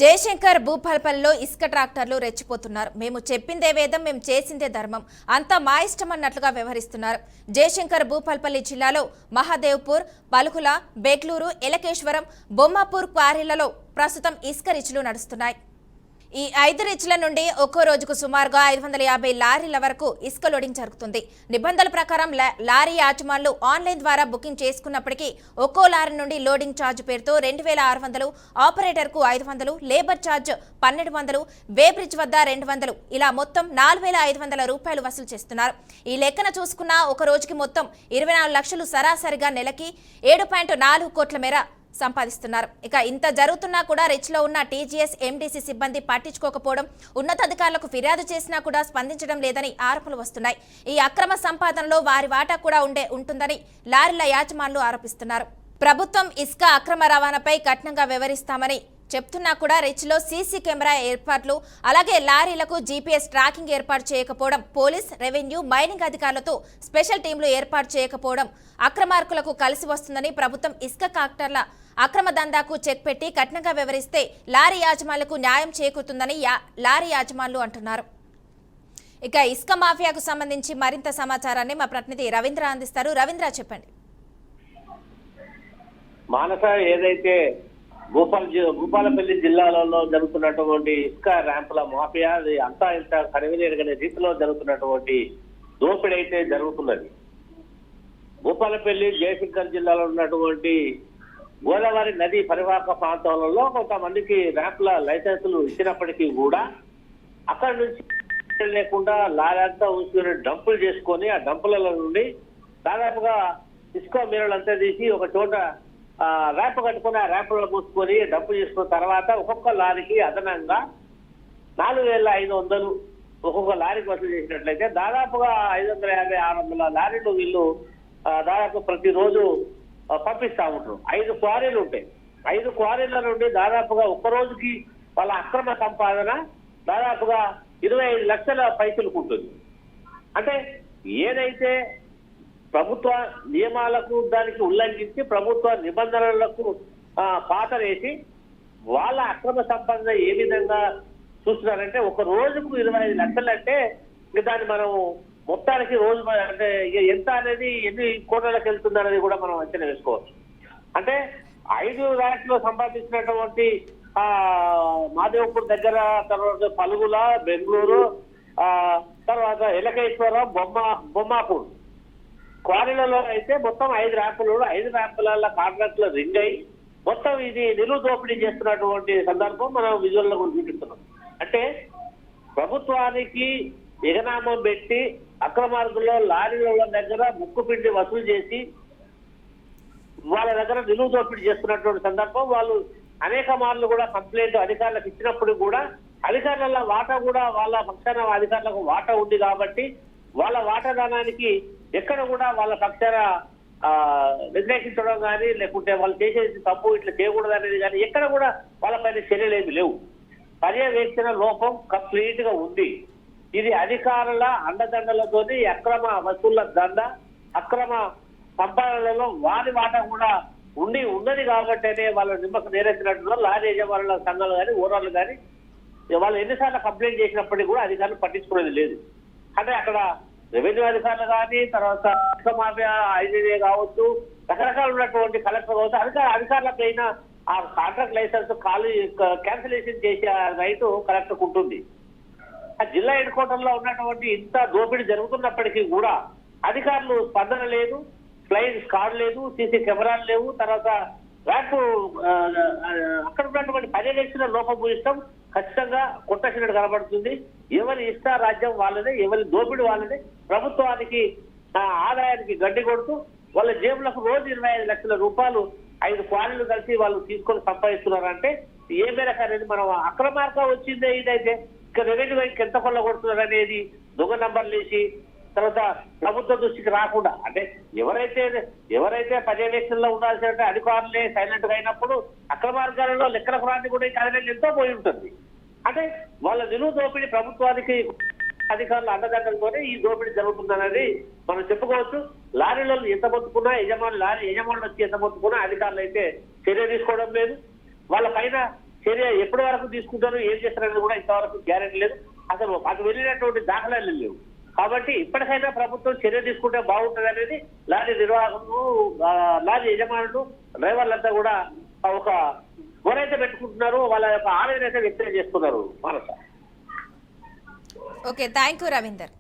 జయశంకర్ భూపాలపల్లిలో ఇసుక ట్రాక్టర్లు రెచ్చిపోతున్నారు. మేము చెప్పిందే వేదం, మేము చేసిందే ధర్మం, అంతా మా ఇష్టమన్నట్లుగా వ్యవహరిస్తున్నారు. జయశంకర్ భూపాలపల్లి జిల్లాలో మహాదేవ్పూర్, పలుకుల, బెగ్లూరు, ఎలకేశ్వరం, బొమ్మాపూర్ క్వారీలలో ప్రస్తుతం ఇసుక రిచ్లు నడుస్తున్నాయి. ఈ 5 రిచ్ల నుండి ఒక్కో రోజుకు సుమారుగా 550 లారీల వరకు ఇసుక లోడింగ్ జరుగుతుంది. నిబంధనల ప్రకారం లారీ యాజమాన్లు ఆన్లైన్ ద్వారా బుకింగ్ చేసుకున్నప్పటికీ ఒక్కో లారీ నుండి లోడింగ్ ఛార్జ్ పేరుతో 2600, ఆపరేటర్కు 500, లేబర్ ఛార్జ్ 1200, వే బ్రిడ్జ్ వద్ద 200, ఇలా మొత్తం 4500 రూపాయలు వసూలు చేస్తున్నారు. ఈ లెక్కన చూసుకున్న ఒక రోజుకి మొత్తం 24 లక్షలు, సరాసరిగా నెలకి 7.4 కోట్ల మేర సంపాదిస్తున్నారు. ఇక ఇంత జరుగుతున్నా కూడా రిచ్లో ఉన్న టీజీఎస్ ఎండీసీ సిబ్బంది పట్టించుకోకపోవడం, ఉన్నతాధికారులకు ఫిర్యాదు చేసినా కూడా స్పందించడం లేదని ఆరోపణలు వస్తున్నాయి. ఈ అక్రమ సంపాదనలో వారి వాటా కూడా ఉంటుందని లారీల యాజమాన్లు ఆరోపిస్తున్నారు. ప్రభుత్వం ఇసుక అక్రమ రవాణాపై కఠినంగా వ్యవహరిస్తామని చెప్తున్నా కూడా రిచ్లో సీసీ కెమెరా ఏర్పాట్లు, అలాగే లారీలకు జీపీఎస్ ట్రాకింగ్ ఏర్పాటు చేయకపోవడం, పోలీస్, రెవెన్యూ, మైనింగ్ అధికారులతో స్పెషల్ టీంలు ఏర్పాటు చేయకపోవడం అక్రమార్కులకు కలిసి వస్తుందని, ప్రభుత్వం ఇసుక ట్రాక్టర్ల అక్రమ దందాకు చెక్ పెట్టి కఠినంగా వ్యవహరిస్తే లారీ యాజమాన్లకు న్యాయం చేకూరుతుందని లారీ యాజమాన్లు అంటున్నారు. ఇక ఇసుక మాఫియాకు సంబంధించి మరింత సమాచారాన్ని మా ప్రతినిధి రవీంద్ర అందిస్తారు. రవీంద్ర, చెప్పండి. మానస, ఏదైతే భూపాలపల్లి జిల్లాలలో జరుగుతున్నటువంటి ఇసుక ర్యాంపుల మాఫియా అంతా ఇంత కనివినేరుగనే రీతిలో జరుగుతున్నటువంటి దోపిడీ అయితే జరుగుతున్నది. భూపాలపల్లి జయశంకర్ జిల్లాలో ఉన్నటువంటి గోదావరి నది పరివాహక ప్రాంతాలలో కొంతమందికి ర్యాంపుల లైసెన్సులు ఇచ్చినప్పటికీ కూడా అక్కడి నుంచి లేకుండా లారంతా ఉంచుకుని డంపులు చేసుకొని ఆ డంపుల నుండి దాదాపుగా ఇసుక మీరలంతా తీసి ఒక చోట ర్యాంప్ కట్టుకుని ఆ ర్యాంపులో మూసుకొని డంపు చేసుకున్న తర్వాత ఒక్కొక్క లారీకి అదనంగా 4500 ఒక్కొక్క లారీకి వసూలు చేసినట్లయితే దాదాపుగా 550-600 లారీలు వీళ్ళు దాదాపు ప్రతిరోజు పంపిస్తా ఉంటారు. 5 క్వారీలు ఉంటాయి. 5 క్వారీల నుండి దాదాపుగా ఒక్క రోజుకి వాళ్ళ అక్రమ సంపాదన దాదాపుగా 25 లక్షల పైసలకు ఉంటుంది. అంటే ఏదైతే ప్రభుత్వ నియమాలకు దానికి ఉల్లంఘించి ప్రభుత్వ నిబంధనలకు పాతరేసి వాళ్ళ అక్రమ సంపాదన ఏ విధంగా చూస్తున్నారంటే, ఒక రోజుకు 25 లక్షలు అంటే దాన్ని మనం మొత్తానికి రోజు అంటే ఎంత అనేది ఎన్ని కోట్లకి వెళ్తుంది అనేది కూడా మనం అంచనా వేసుకోవచ్చు. అంటే 5 ర్యాంక్లో సంపాదించినటువంటి మాదేవ్పూర్ దగ్గర, తర్వాత పలుగుల, బెంగళూరు, తర్వాత ఎలకేశ్వరం, బొమ్మాపూర్ క్వారీలలో అయితే మొత్తం 5 ర్యాంపులు, 5 ర్యాంపుల కాంట్రాక్టులు రింగ్ అయ్యి మొత్తం ఇది నిలువు దోపిడీ చేస్తున్నటువంటి సందర్భం మనం విజువల్లో కూడా చూపిస్తున్నాం. అంటే ప్రభుత్వానికి ఎగనామం పెట్టి అక్రమార్గుల్లో లారీల దగ్గర ముక్కు పిండి వసూలు చేసి వాళ్ళ దగ్గర నిలువు దోపిడీ చేస్తున్నటువంటి సందర్భం వాళ్ళు అనేక మార్లు కూడా కంప్లైంట్ అధికారులకు ఇచ్చినప్పుడు కూడా అధికారుల వాటా కూడా వాళ్ళ పక్షాన అధికారులకు వాటా ఉంది కాబట్టి వాళ్ళ వాటాదానానికి ఎక్కడ కూడా వాళ్ళ పక్షాన వ్యతిరేకించడం కానీ, లేకుంటే వాళ్ళు చేసేది తప్పు ఇట్లా చేయకూడదు అనేది కానీ ఎక్కడ కూడా వాళ్ళపైన చర్యలు ఏమి లేవు. పర్యవేక్షణ లోపం కంప్లీట్ గా ఉంది. ఇది అధికారుల అండదండలతోని అక్రమ వసూళ్ల దండ, అక్రమ సంపాదనలలో వారి వాటా కూడా ఉన్నది కాబట్టినే వాళ్ళ నిమ్మకు నేరెత్తినట్టున్నారు. లారీ యజమానుల సంఘాలు కానీ, ఓనర్లు కానీ వాళ్ళు ఎన్నిసార్లు కంప్లైంట్ చేసినప్పటికీ కూడా అధికారులు పట్టించుకునేది లేదు. అంటే అక్కడ రెవెన్యూ అధికారులు కానీ, తర్వాత ఇసుక మాఫియా ఐజీఏ కావచ్చు, రకరకాలు ఉన్నటువంటి కలెక్టర్ కావచ్చు, అధికారులపైన ఆ కాంట్రాక్ట్ లైసెన్స్ క్యాన్సిలేషన్ చేసే రైట్ కలెక్టర్కు ఉంటుంది. ఆ జిల్లా హెడ్ క్వార్టర్లో ఉన్నటువంటి ఇంత దోపిడీ జరుగుతున్నప్పటికీ కూడా అధికారులు స్పందన లేదు, ఫ్లైయింగ్ స్క్వాడ్ లేదు, సీసీ కెమెరాలు లేవు. తర్వాత ర్యాంప్ అక్కడ ఉన్నటువంటి పర్యవేక్షణ లోపభూయిష్టం ఖచ్చితంగా కొట్టసినట్టు కనబడుతుంది. ఎవరి ఇష్ట రాజ్యం వాళ్ళదే, ఎవరి దోపిడీ వాళ్ళదే. ప్రభుత్వానికి ఆదాయానికి గడ్డి కొడుతూ వాళ్ళ జేబులకు రోజు 25 లక్షల రూపాయలు 5 క్వారీలు కలిసి వాళ్ళు తీసుకొని సంపాదిస్తున్నారంటే ఏ మేరకు అనేది మనం అక్రమార్గం వచ్చిందే. ఇదైతే ఇక రెవెన్యూ బ్యాంక్ ఎంత కొల్ల కొడుతున్నారు అనేది దొంగ నంబర్లు వేసి తర్వాత ప్రభుత్వ దృష్టికి రాకుండా, అంటే ఎవరైతే పర్యవేక్షణలో ఉండాల్సిన అధికారులే సైలెంట్ గా అయినప్పుడు అక్రమార్గాలలో లెక్కల ప్రాంతి కూడా కార్యాలయం ఎంతో పోయి ఉంటుంది. అంటే వాళ్ళ నిలువు దోపిడీ ప్రభుత్వానికి అధికారుల అండదండలతోనే ఈ దోపిడీ జరుగుతుందనేది మనం చెప్పుకోవచ్చు. లారీలలో ఎంత మొత్తుకున్నా లారీ యజమానులు వచ్చి ఎంత మొత్తుకున్నా అధికారులు అయితే చర్య తీసుకోవడం లేదు. వాళ్ళ పైన చర్య ఎప్పటి వరకు తీసుకుంటారు, ఏం చేస్తారని కూడా ఇంతవరకు గ్యారెంటీ లేదు. అసలు అటు వెళ్ళినటువంటి దాఖలాలు లేవు. కాబట్టి ఇప్పటికైనా ప్రభుత్వం చర్య తీసుకుంటే బాగుంటుంది అనేది లారీ నిర్వాహకులు, లారీ యజమానులు, డ్రైవర్లంతా కూడా ఒక గొరైతే పెట్టుకుంటున్నారు. వాళ్ళ యొక్క ఆవేదన అయితే వ్యక్తం చేస్తున్నారు. మనస ఓకే, థ్యాంక్ యూ రవీందర్.